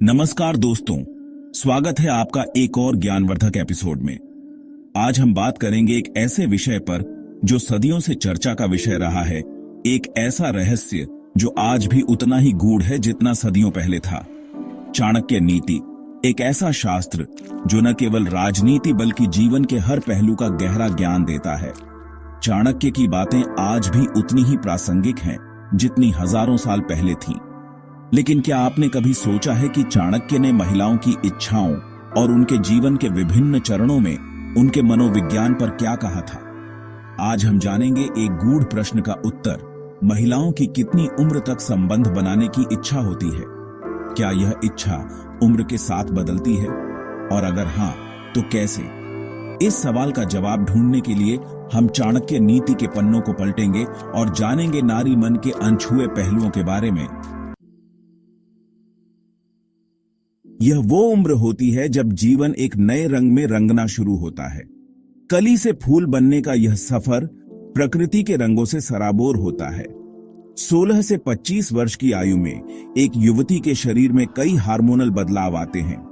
नमस्कार दोस्तों, स्वागत है आपका एक और ज्ञानवर्धक एपिसोड में। आज हम बात करेंगे एक ऐसे विषय पर जो सदियों से चर्चा का विषय रहा है, एक ऐसा रहस्य जो आज भी उतना ही गूढ़ है जितना सदियों पहले था। चाणक्य नीति, एक ऐसा शास्त्र जो न केवल राजनीति बल्कि जीवन के हर पहलू का गहरा ज्ञान देता है। चाणक्य की बातें आज भी उतनी ही प्रासंगिक हैं जितनी हजारों साल पहले थीं। लेकिन क्या आपने कभी सोचा है कि चाणक्य ने महिलाओं की इच्छाओं और उनके जीवन के विभिन्न चरणों में उनके मनोविज्ञान पर क्या कहा था? आज हम जानेंगे एक गूढ़ प्रश्न का उत्तर। महिलाओं की कितनी उम्र तक संबंध बनाने की इच्छा होती है? क्या यह इच्छा उम्र के साथ बदलती है? और अगर हां, तो कैसे? इस सवाल का जवाब ढूंढने के लिए हम चाणक्य नीति के पन्नों को पलटेंगे और जानेंगे नारी मन के अनछुए पहलुओं के बारे में। यह वो उम्र होती है जब जीवन एक नए रंग में रंगना शुरू होता है। कली से फूल बनने का यह सफर प्रकृति के रंगों से सराबोर होता है। 16 से 25 वर्ष की आयु में एक युवती के शरीर में कई हार्मोनल बदलाव आते हैं।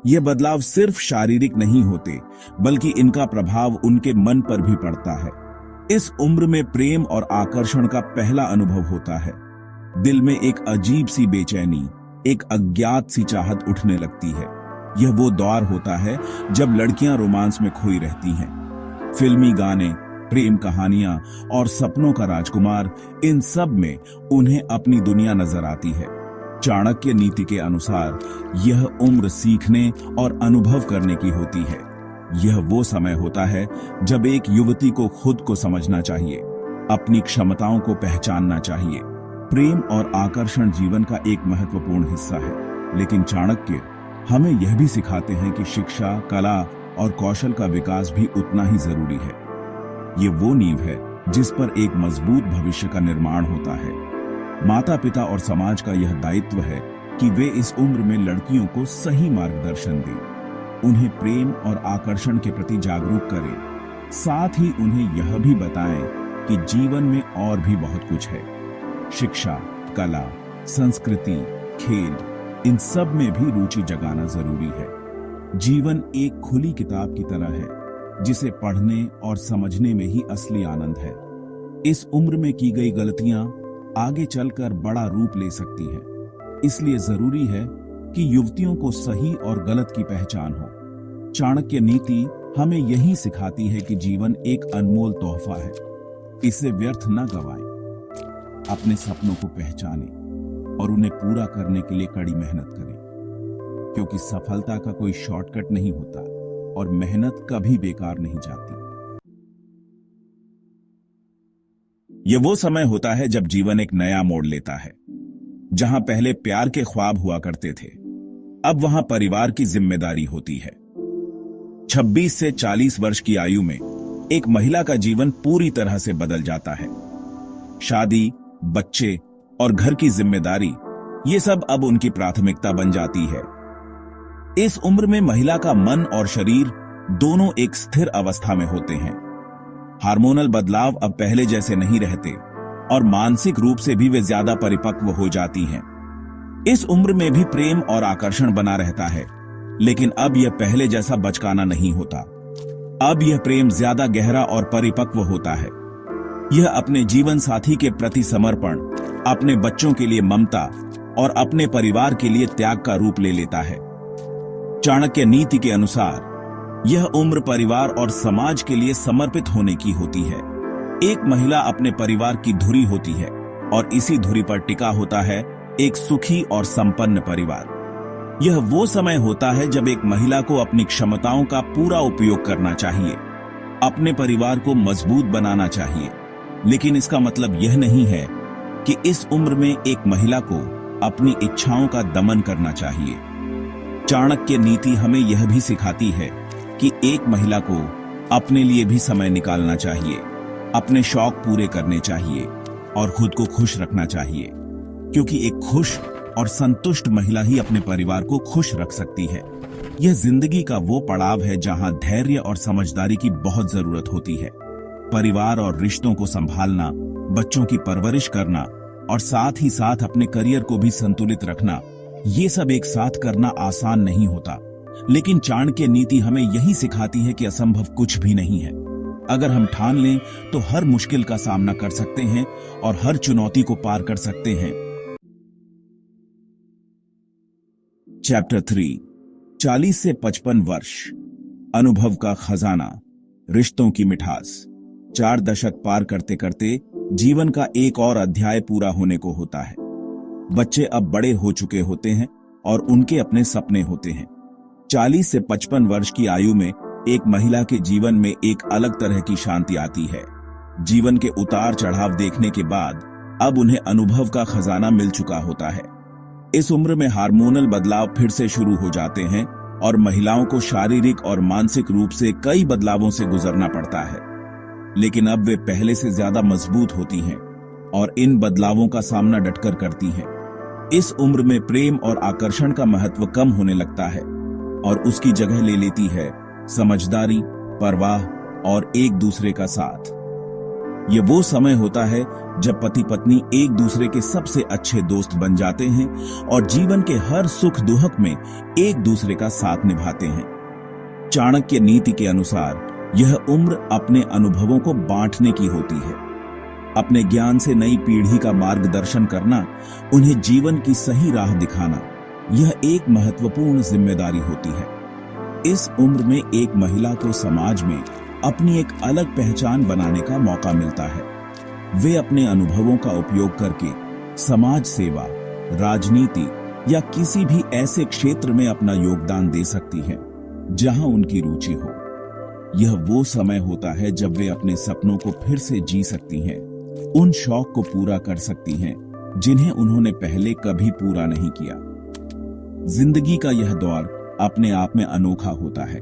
यह बदलाव सिर्फ शारीरिक नहीं होते, बल्कि इनका प्रभाव उनके मन पर भी पड़ता है। इस उम्र में प्रेम और आकर्षण का पहला अनुभव होता है। दिल में एक अजीब सी बेचैनी, एक अज्ञात सी चाहत उठने लगती है। यह वो दौर होता है जब लड़कियां रोमांस में खोई रहती हैं। फिल्मी गाने, प्रेम कहानियां और सपनों का राजकुमार, इन सब में उन्हें अपनी दुनिया नजर आती है। चाणक्य नीति के अनुसार यह उम्र सीखने और अनुभव करने की होती है। यह वो समय होता है जब एक युवती को खुद को समझना चाहिए, अपनी क्षमताओं को पहचानना चाहिए। प्रेम और आकर्षण जीवन का एक महत्वपूर्ण हिस्सा है, लेकिन चाणक्य हमें यह भी सिखाते हैं कि शिक्षा, कला और कौशल का विकास भी उतना ही जरूरी है। ये वो नींव है जिस पर एक मजबूत भविष्य का निर्माण होता है। माता पिता और समाज का यह दायित्व है कि वे इस उम्र में लड़कियों को सही मार्गदर्शन दें, उन्हें प्रेम और आकर्षण के प्रति जागरूक करें, साथ ही उन्हें यह भी बताएं कि जीवन में और भी बहुत कुछ है। शिक्षा, कला, संस्कृति, खेल, इन सब में भी रुचि जगाना जरूरी है। जीवन एक खुली किताब की तरह है जिसे पढ़ने और समझने में ही असली आनंद है। इस उम्र में की गई गलतियां आगे चलकर बड़ा रूप ले सकती हैं। इसलिए जरूरी है कि युवतियों को सही और गलत की पहचान हो। चाणक्य नीति हमें यही सिखाती है कि जीवन एक अनमोल तोहफा है, इसे व्यर्थ न गवाएं। अपने सपनों को पहचानें और उन्हें पूरा करने के लिए कड़ी मेहनत करें, क्योंकि सफलता का कोई शॉर्टकट नहीं होता और मेहनत कभी बेकार नहीं जाती। यह वो समय होता है जब जीवन एक नया मोड़ लेता है। जहां पहले प्यार के ख्वाब हुआ करते थे, अब वहां परिवार की जिम्मेदारी होती है। 26 से 40 वर्ष की आयु में एक महिला का जीवन पूरी तरह से बदल जाता है। शादी, बच्चे और घर की जिम्मेदारी, ये सब अब उनकी प्राथमिकता बन जाती है। इस उम्र में महिला का मन और शरीर दोनों एक स्थिर अवस्था में होते हैं। हार्मोनल बदलाव अब पहले जैसे नहीं रहते और मानसिक रूप से भी वे ज्यादा परिपक्व हो जाती हैं। इस उम्र में भी प्रेम और आकर्षण बना रहता है, लेकिन अब यह पहले जैसा बचकाना नहीं होता। अब यह प्रेम ज्यादा गहरा और परिपक्व होता है। यह अपने जीवन साथी के प्रति समर्पण, अपने बच्चों के लिए ममता और अपने परिवार के लिए त्याग का रूप ले लेता है। चाणक्य नीति के अनुसार यह उम्र परिवार और समाज के लिए समर्पित होने की होती है। एक महिला अपने परिवार की धुरी होती है और इसी धुरी पर टिका होता है एक सुखी और संपन्न परिवार। यह वो समय होता है जब एक महिला को अपनी क्षमताओं का पूरा उपयोग करना चाहिए, अपने परिवार को मजबूत बनाना चाहिए। लेकिन इसका मतलब यह नहीं है कि इस उम्र में एक महिला को अपनी इच्छाओं का दमन करना चाहिए। चाणक्य नीति हमें यह भी सिखाती है कि एक महिला को अपने लिए भी समय निकालना चाहिए, अपने शौक पूरे करने चाहिए और खुद को खुश रखना चाहिए, क्योंकि एक खुश और संतुष्ट महिला ही अपने परिवार को खुश रख सकती है। यह जिंदगी का वो पड़ाव है जहां धैर्य और समझदारी की बहुत जरूरत होती है। परिवार और रिश्तों को संभालना, बच्चों की परवरिश करना और साथ ही साथ अपने करियर को भी संतुलित रखना, ये सब एक साथ करना आसान नहीं होता, लेकिन चाणक्य नीति हमें यही सिखाती है कि असंभव कुछ भी नहीं है। अगर हम ठान लें तो हर मुश्किल का सामना कर सकते हैं और हर चुनौती को पार कर सकते हैं। चैप्टर 3, 40 से 55 वर्ष, अनुभव का खजाना, रिश्तों की मिठास। 4 दशक पार करते करते जीवन का एक और अध्याय पूरा होने को होता है। बच्चे अब बड़े हो चुके होते हैं और उनके अपने सपने होते हैं। 40 से 55 वर्ष की आयु में एक महिला के जीवन में एक अलग तरह की शांति आती है। जीवन के उतार चढ़ाव देखने के बाद अब उन्हें अनुभव का खजाना मिल चुका होता है। इस उम्र में हार्मोनल बदलाव फिर से शुरू हो जाते हैं और महिलाओं को शारीरिक और मानसिक रूप से कई बदलावों से गुजरना पड़ता है, लेकिन अब वे पहले से ज्यादा मजबूत होती हैं और इन बदलावों का सामना डटकर करती हैं। इस उम्र में प्रेम और आकर्षण का महत्व कम होने लगता है और उसकी जगह ले लेती है समझदारी, परवाह और एक दूसरे का साथ। ये वो समय होता है जब पति पत्नी एक दूसरे के सबसे अच्छे दोस्त बन जाते हैं और जीवन के हर सुख दुख में एक दूसरे का साथ निभाते हैं। चाणक्य नीति के अनुसार यह उम्र अपने अनुभवों को बांटने की होती है। अपने ज्ञान से नई पीढ़ी का मार्गदर्शन करना, उन्हें जीवन की सही राह दिखाना, यह एक महत्वपूर्ण जिम्मेदारी होती है। इस उम्र में एक महिला को समाज में अपनी एक अलग पहचान बनाने का मौका मिलता है। वे अपने अनुभवों का उपयोग करके समाज सेवा, राजनीति या किसी भी ऐसे क्षेत्र में अपना योगदान दे सकती हैं जहां उनकी रुचि हो। यह वो समय होता है जब वे अपने सपनों को फिर से जी सकती हैं, उन शौक को पूरा कर सकती हैं जिन्हें उन्होंने पहले कभी पूरा नहीं किया। जिंदगी का यह दौर अपने आप में अनोखा होता है।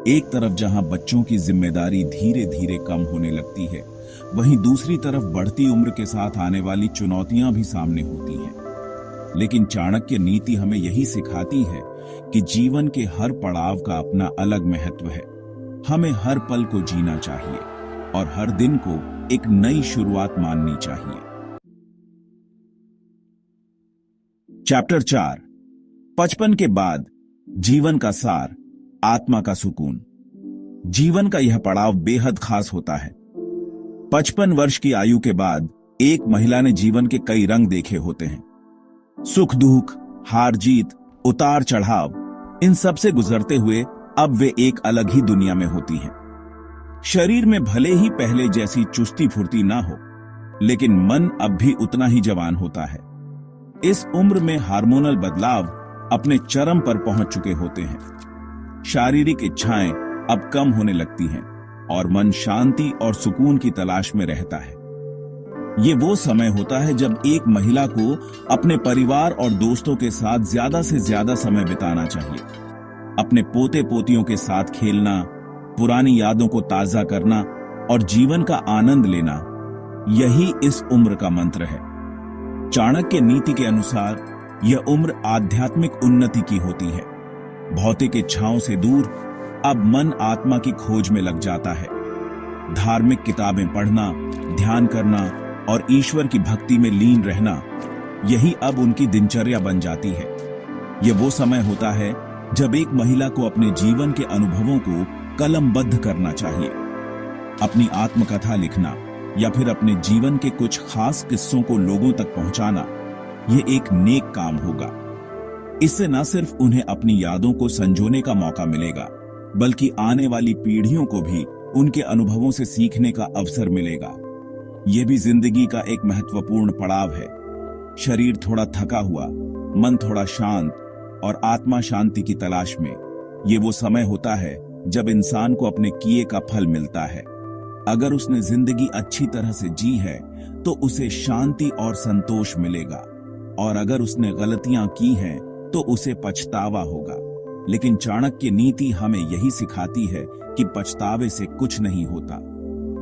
एक तरफ जहां बच्चों की जिम्मेदारी धीरे धीरे कम होने लगती है, वहीं दूसरी तरफ बढ़ती उम्र के साथ आने वाली चुनौतियां भी सामने होती हैं। लेकिन चाणक्य नीति हमें यही सिखाती है कि जीवन के हर पड़ाव का अपना अलग महत्व है। हमें हर पल को जीना चाहिए और हर दिन को एक नई शुरुआत माननी चाहिए। चैप्टर 4, 55 के बाद, जीवन का सार, आत्मा का सुकून। जीवन का यह पड़ाव बेहद खास होता है। 55 वर्ष की आयु के बाद एक महिला ने जीवन के कई रंग देखे होते हैं। सुख दुख, हार जीत, उतार चढ़ाव, इन सब से गुजरते हुए अब वे एक अलग ही दुनिया में होती हैं। शरीर में भले ही पहले जैसी चुस्ती फुर्ती ना हो, लेकिन मन अब भी उतना ही जवान होता है। इस उम्र में हार्मोनल बदलाव अपने चरम पर पहुंच चुके होते हैं। शारीरिक इच्छाएं अब कम होने लगती हैं और मन शांति और सुकून की तलाश में रहता है। ये वो समय होता है जब एक महिला को अपने परिवार और दोस्तों के साथ ज्यादा से ज्यादा समय बिताना चाहिए। अपने पोते पोतियों के साथ खेलना, पुरानी यादों को ताजा करना और जीवन का आनंद लेना, यही इस उम्र का मंत्र है। चाणक्य नीति के अनुसार यह उम्र आध्यात्मिक उन्नति की होती है। भौतिक इच्छाओं से दूर अब मन आत्मा की खोज में लग जाता है। धार्मिक किताबें पढ़ना, ध्यान करना और ईश्वर की भक्ति में लीन रहना, यही अब उनकी दिनचर्या बन जाती है। यह वो समय होता है जब एक महिला को अपने जीवन के अनुभवों को कलमबद्ध करना चाहिए। अपनी आत्मकथा लिखना या फिर अपने जीवन के कुछ खास किस्सों को लोगों तक पहुंचाना, यह एक नेक काम होगा। इससे न सिर्फ उन्हें अपनी यादों को संजोने का मौका मिलेगा, बल्कि आने वाली पीढ़ियों को भी उनके अनुभवों से सीखने का अवसर मिलेगा। यह भी जिंदगी का एक महत्वपूर्ण पड़ाव है। शरीर थोड़ा थका हुआ, मन थोड़ा शांत और आत्मा शांति की तलाश में, ये वो समय होता है जब इंसान को अपने किए का फल मिलता है। अगर उसने जिंदगी अच्छी तरह से जी है तो उसे शांति और संतोष मिलेगा, और अगर उसने गलतियां की हैं तो उसे पछतावा होगा। लेकिन चाणक्य नीति हमें यही सिखाती है कि पछतावे से कुछ नहीं होता।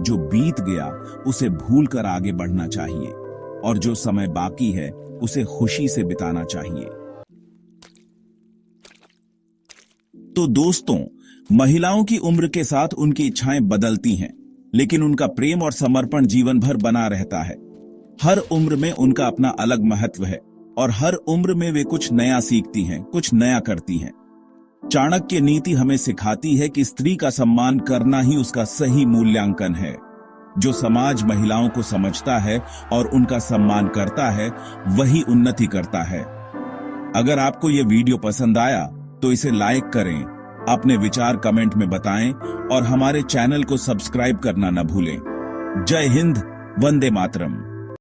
जो बीत गया उसे भूलकर आगे बढ़ना चाहिए और जो समय बाकी है उसे खुशी से बिताना चाहिए। तो दोस्तों, महिलाओं की उम्र के साथ उनकी इच्छाएं बदलती हैं, लेकिन उनका प्रेम और समर्पण जीवन भर बना रहता है। हर उम्र में उनका अपना अलग महत्व है और हर उम्र में वे कुछ नया सीखती हैं, कुछ नया करती हैं। चाणक्य नीति हमें सिखाती है कि स्त्री का सम्मान करना ही उसका सही मूल्यांकन है। जो समाज महिलाओं को समझता है और उनका सम्मान करता है, वही उन्नति करता है। अगर आपको यह वीडियो पसंद आया तो इसे लाइक करें, अपने विचार कमेंट में बताएं और हमारे चैनल को सब्सक्राइब करना न भूलें। जय हिंद, वंदे मातरम।